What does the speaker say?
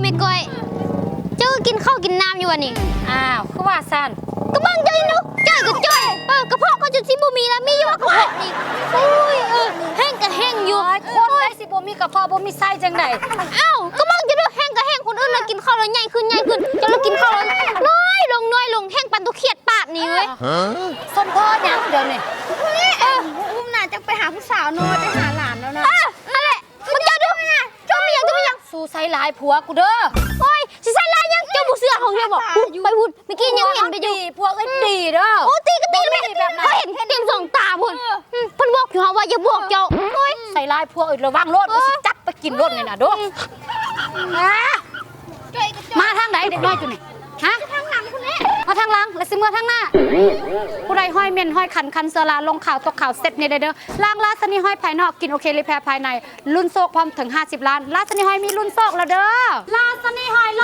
ไม่ก้อยเจ้ากินข้าวกินน้ำอยู่วะนี่อ้าวคือว่าซันก็บังใจนุจ้อยก็จ้อยกระเพาะก็จะสิบ่มีแล้วมีอยู่ว่ากระเพาะนี่โอ้ยแห้งก็แห้งอยู่คนได้สิบ่มีกระเพาะบ่มีไส้จังได๋อ้าวก็บังจะดูแห้งก็แห้งคนอื่นน่ะกินข้าวแล้วใหญ่ขึ้นจะเรากินข้าวแล้วน้อยลงแห้งปันตุเขียดปาดนี่เว้ยส้มพ่อเนี่ยเดี๋ยวนี้อุ้มน่ะจะไปหาผู้สาวน้อยไปหาหลานแล้วนะนั่นแหละมึงจะดูเจ้ามีอย่างสู้ไส้หลายผัวกูเด้อโอ้ยสิใส่ลายยังเจ้าบุเสือของเจ้าบอกไปพูดเมื่อกี้ยังเห็นไปอยู่พวกไอ้ดีเด้อโอ้ตีก็ตีไม่แบบนั้นเขาเห็นเต็มสองตาพุ่นเพิ่นบอกอยู่ฮะว่าอย่าบอกเจ้าโอ้ยใส่ลายพวกระวังรถกูสิจับไปกินรถนี่น่ะดูมาทางไหนเด็กน้อยจุนี่ฮะทางหลังคุณแม่มาทางหลังแล้วสิเมื่อทางหน้าผู้ใดห้อยเม่นห้อยคันเสือลาลงข่าวตกข่าวเสร็จนี่เด้อล่างลาสนีห้อยภายนอกกินโอเครีแพร์ภายในรุ่นโซกพร้อมถึง50 ล้านลาสนีห้อยมีรุ่นโซกแล้วเด้อลาสนีห้อยล